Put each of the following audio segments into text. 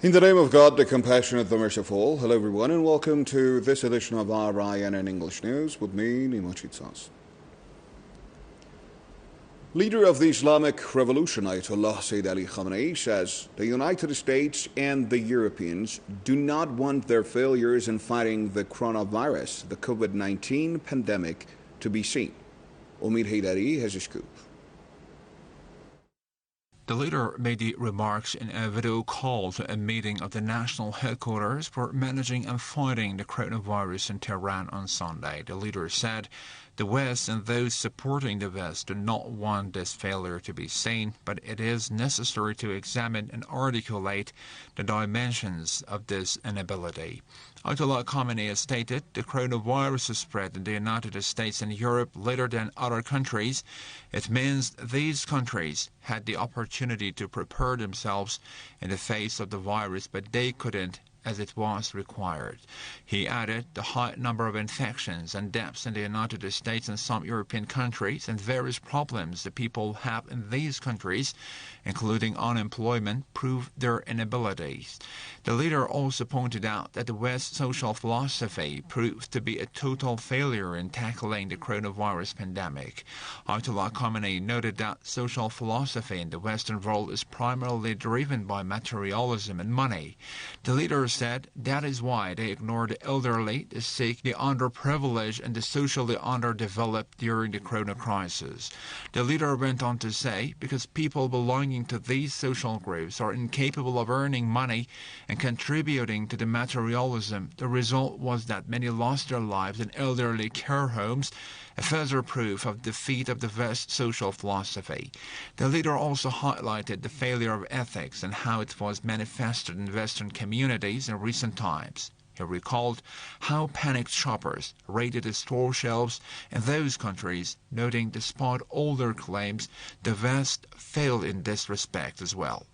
In the name of God, the compassionate, the merciful, hello everyone and welcome to this edition of RINN English News with me, Nimo Chitsas. Leader of the Islamic Revolution, Ayatollah Sayyid Ali Khamenei, says the United States and the Europeans do not want their failures in fighting the coronavirus, the COVID-19 pandemic, to be seen. Omid Haidari has a scoop. The leader made the remarks in a video call to a meeting of the national headquarters for managing and fighting the coronavirus in Tehran on Sunday. The leader said the West and those supporting the West do not want this failure to be seen, but it is necessary to examine and articulate the dimensions of this inability. Ayatollah Khamenei has stated the coronavirus has spread in the United States and Europe later than other countries. It means these countries had the opportunity to prepare themselves in the face of the virus, but they couldn't as it was required. He added the high number of infections and deaths in the United States and some European countries and various problems the people have in these countries, including unemployment, prove their inabilities. The leader also pointed out that the West's social philosophy proved to be a total failure in tackling the coronavirus pandemic. Ayatollah Khamenei noted that social philosophy in the Western world is primarily driven by materialism and money. The leader said that is why they ignore the elderly, the sick, the underprivileged, and the socially underdeveloped during the corona crisis. The leader went on to say, because people belonging to these social groups are incapable of earning money and contributing to the materialism, the result was that many lost their lives in elderly care homes, a further proof of defeat of the West's social philosophy. The leader also highlighted the failure of ethics and how it was manifested in Western communities in recent times. He recalled how panicked shoppers raided the store shelves in those countries, noting despite all their claims, the West failed in this respect as well.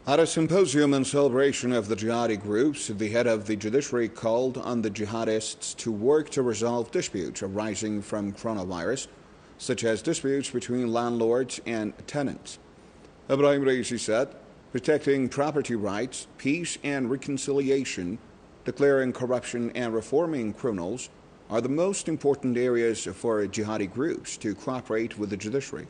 At a symposium in celebration of the jihadi groups, the head of the judiciary called on the jihadists to work to resolve disputes arising from coronavirus, such as disputes between landlords and tenants. Ibrahim Raisi said, protecting property rights, peace and reconciliation, declaring corruption and reforming criminals are the most important areas for jihadi groups to cooperate with the judiciary.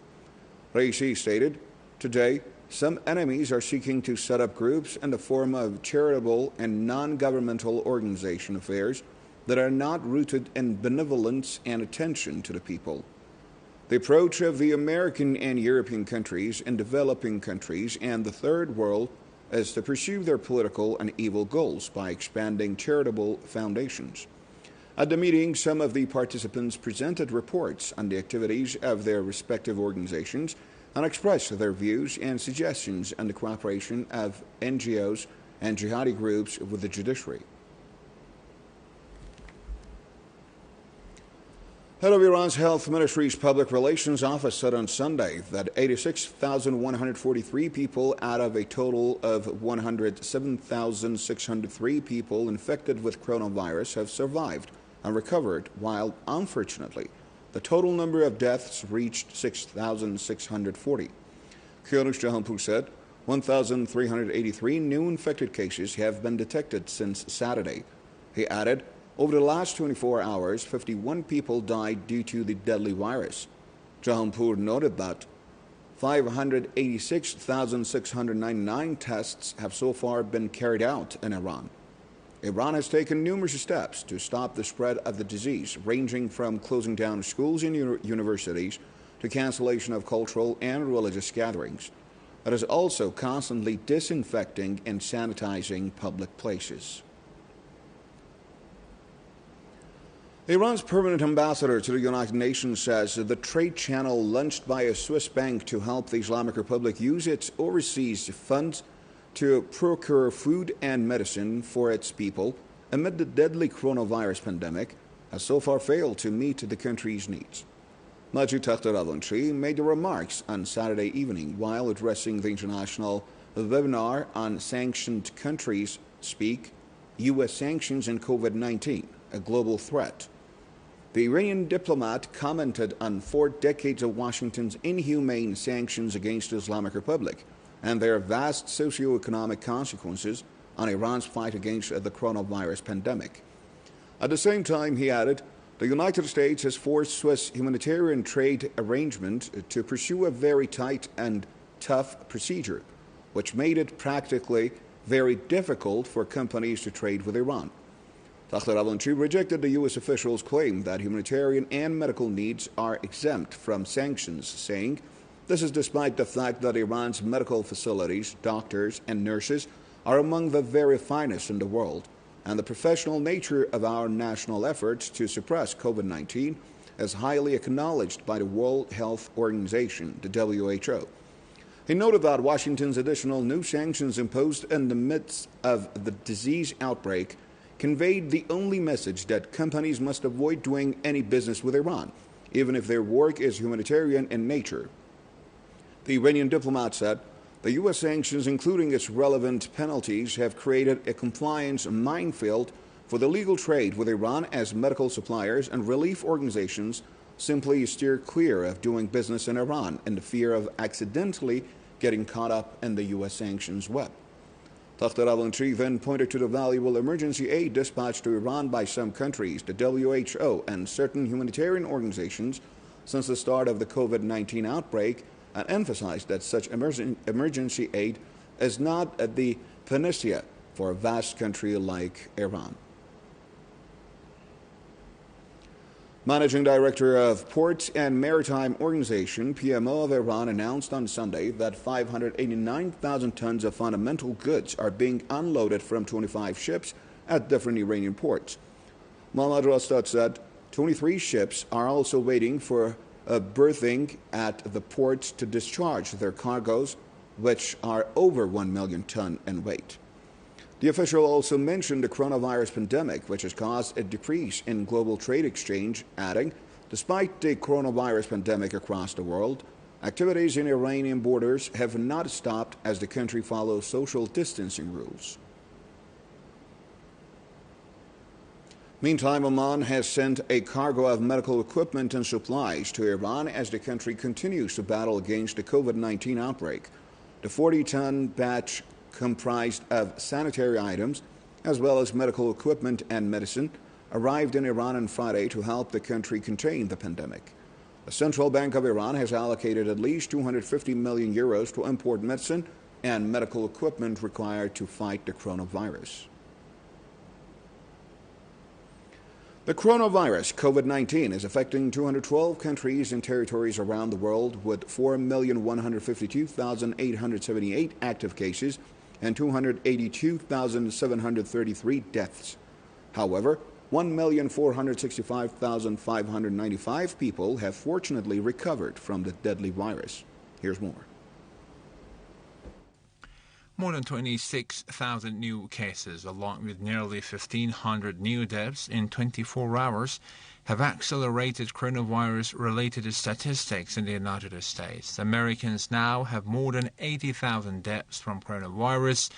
Raisi stated, today, some enemies are seeking to set up groups in the form of charitable and non-governmental organization affairs that are not rooted in benevolence and attention to the people. The approach of the American and European countries and developing countries and the Third World is to pursue their political and evil goals by expanding charitable foundations. At the meeting, some of the participants presented reports on the activities of their respective organizations and expressed their views and suggestions on the cooperation of NGOs and jihadi groups with the judiciary. Head of Iran's Health Ministry's Public Relations Office said on Sunday that 86,143 people out of a total of 107,603 people infected with coronavirus have survived and recovered, while, unfortunately, the total number of deaths reached 6,640. Kianush Jahanpur said 1,383 new infected cases have been detected since Saturday. He added, over the last 24 hours, 51 people died due to the deadly virus. Jahanpur noted that 586,699 tests have so far been carried out in Iran. Iran has taken numerous steps to stop the spread of the disease, ranging from closing down schools and universities to cancellation of cultural and religious gatherings. It is also constantly disinfecting and sanitizing public places. Iran's permanent ambassador to the United Nations says the trade channel launched by a Swiss bank to help the Islamic Republic use its overseas funds to procure food and medicine for its people amid the deadly coronavirus pandemic has so far failed to meet the country's needs. Majid Takht Ravanchi made the remarks on Saturday evening while addressing the international webinar on sanctioned countries speak, U.S. sanctions and COVID-19, a global threat. The Iranian diplomat commented on 4 decades of Washington's inhumane sanctions against the Islamic Republic and their vast socio-economic consequences on Iran's fight against the coronavirus pandemic. At the same time, he added, the United States has forced Swiss humanitarian trade arrangement to pursue a very tight and tough procedure, which made it practically very difficult for companies to trade with Iran. Dr. Avlanchi rejected the U.S. officials' claim that humanitarian and medical needs are exempt from sanctions, saying, this is despite the fact that Iran's medical facilities, doctors, and nurses are among the very finest in the world, and the professional nature of our national efforts to suppress COVID-19 is highly acknowledged by the World Health Organization, the WHO. He noted that Washington's additional new sanctions imposed in the midst of the disease outbreak conveyed the only message that companies must avoid doing any business with Iran, even if their work is humanitarian in nature. The Iranian diplomat said, the U.S. sanctions, including its relevant penalties, have created a compliance minefield for the legal trade with Iran as medical suppliers and relief organizations simply steer clear of doing business in Iran in the fear of accidentally getting caught up in the U.S. sanctions web. Dr. Avlanchi then pointed to the valuable emergency aid dispatched to Iran by some countries, the WHO, and certain humanitarian organizations since the start of the COVID-19 outbreak, and emphasized that such emergency aid is not the panacea for a vast country like Iran. Managing Director of Ports and Maritime Organization, PMO of Iran, announced on Sunday that 589,000 tons of fundamental goods are being unloaded from 25 ships at different Iranian ports. Mohammad Rostad said 23 ships are also waiting for a berthing at the ports to discharge their cargoes, which are over 1 million tons in weight. The official also mentioned the coronavirus pandemic, which has caused a decrease in global trade exchange, adding, despite the coronavirus pandemic across the world, activities in Iranian borders have not stopped as the country follows social distancing rules. Meantime, Oman has sent a cargo of medical equipment and supplies to Iran as the country continues to battle against the COVID-19 outbreak. The 40-ton batch comprised of sanitary items as well as medical equipment and medicine arrived in Iran on Friday to help the country contain the pandemic. The Central Bank of Iran has allocated at least 250 million euros to import medicine and medical equipment required to fight the coronavirus. The coronavirus, COVID-19, is affecting 212 countries and territories around the world with 4,152,878 active cases and 282,733 deaths. However, 1,465,595 people have fortunately recovered from the deadly virus. Here's more. More than 26,000 new cases, along with nearly 1,500 new deaths in 24 hours, have accelerated coronavirus-related statistics in the United States. Americans now have more than 80,000 deaths from coronavirus,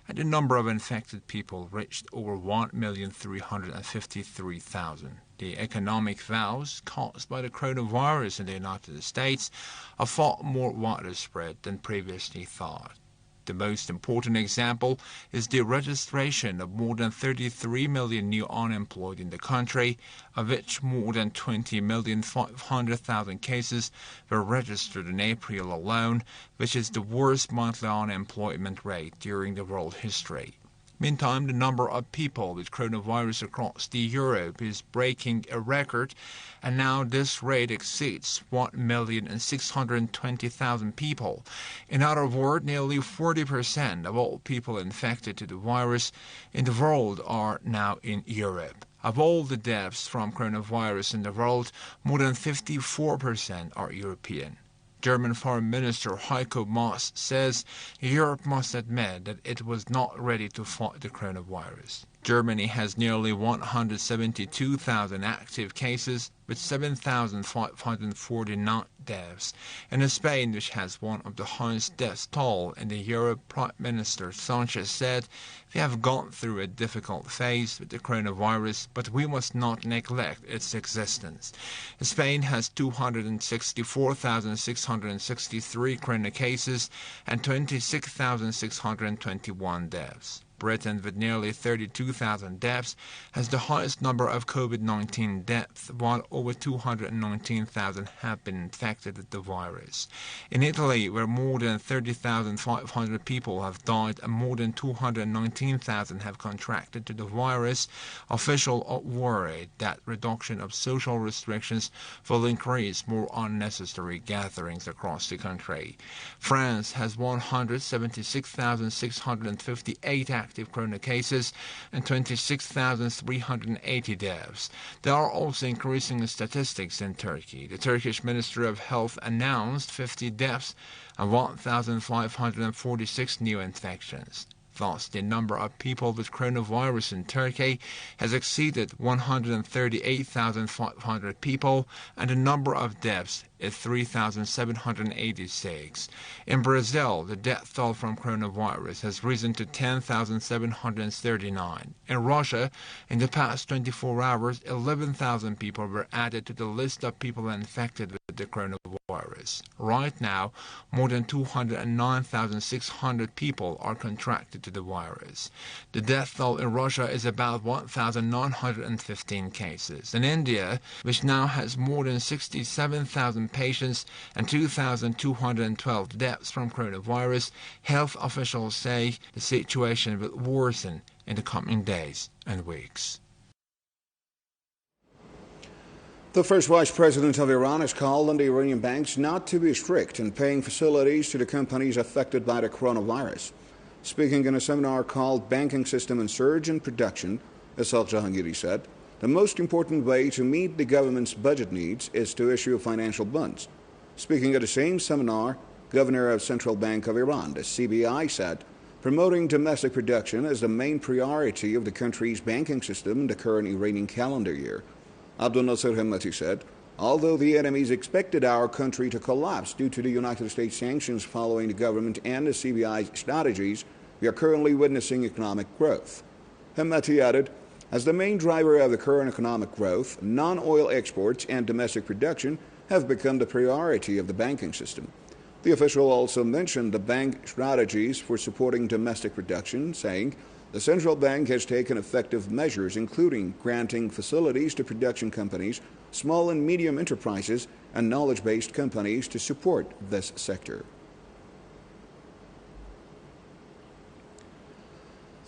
and the number of infected people reached over 1,353,000. The economic woes caused by the coronavirus in the United States are far more widespread than previously thought. The most important example is the registration of more than 33 million new unemployed in the country, of which more than 20,500,000 cases were registered in April alone, which is the worst monthly unemployment rate during the world history. Meantime, the number of people with coronavirus across Europe is breaking a record, and now this rate exceeds 1,620,000 people. In other words, nearly 40% of all people infected to the virus in the world are now in Europe. Of all the deaths from coronavirus in the world, more than 54% are European. German Foreign Minister Heiko Maas says Europe must admit that it was not ready to fight the coronavirus. Germany has nearly 172,000 active cases with 7,549 deaths. And in Spain, which has one of the highest death toll in the Europe, Prime Minister Sanchez said, "We have gone through a difficult phase with the coronavirus, but we must not neglect its existence." Spain has 264,663 corona cases and 26,621 deaths. Britain, with nearly 32,000 deaths, has the highest number of COVID-19 deaths, while over 219,000 have been infected with the virus. In Italy, where more than 30,500 people have died and more than 219,000 have contracted to the virus, officials are worried that reduction of social restrictions will increase more unnecessary gatherings across the country. France has 176,658 active corona cases and 26,380 deaths. There are also increasing statistics in Turkey. The Turkish Ministry of Health announced 50 deaths and 1,546 new infections. Thus, the number of people with coronavirus in Turkey has exceeded 138,500 people, and the number of deaths is 3,786. In Brazil, the death toll from coronavirus has risen to 10,739. In Russia, in the past 24 hours, 11,000 people were added to the list of people infected with the coronavirus. Right now, more than 209,600 people are contracted to the virus. The death toll in Russia is about 1,915 cases. In India, which now has more than 67,000 patients and 2,212 deaths from coronavirus, health officials say the situation will worsen in the coming days and weeks. The first vice president of Iran has called on the Iranian banks not to be strict in paying facilities to the companies affected by the coronavirus. Speaking in a seminar called Banking System and Surge in Production, Ishaq Jahangiri said, "The most important way to meet the government's budget needs is to issue financial bonds." Speaking at the same seminar, Governor of Central Bank of Iran, the CBI, said, "Promoting domestic production is the main priority of the country's banking system in the current Iranian calendar year." Abdul Nasser Hemmati said, "Although the enemies expected our country to collapse due to the United States sanctions following the government and the CBI's strategies, we are currently witnessing economic growth." Hemmati added, "As the main driver of the current economic growth, non-oil exports and domestic production have become the priority of the banking system." The official also mentioned the bank strategies for supporting domestic production, saying, "The central bank has taken effective measures, including granting facilities to production companies, small and medium enterprises, and knowledge-based companies to support this sector."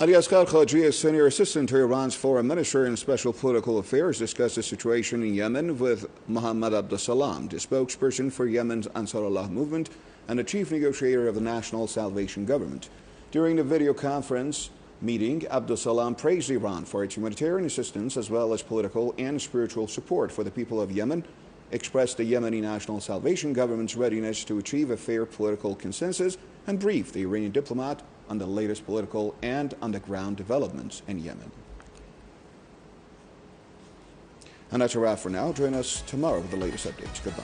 Ali Asghar Khaji, a senior assistant to Iran's foreign minister in special political affairs, discussed the situation in Yemen with Mohammad Abdulsalam, the spokesperson for Yemen's Ansarullah movement and the chief negotiator of the National Salvation Government. During the video conference meeting, Abdulsalam praised Iran for its humanitarian assistance as well as political and spiritual support for the people of Yemen, expressed the Yemeni National Salvation Government's readiness to achieve a fair political consensus, and briefed the Iranian diplomat on the latest political and on-the-ground developments in Yemen. And that's a wrap for now. Join us tomorrow with the latest updates. Goodbye.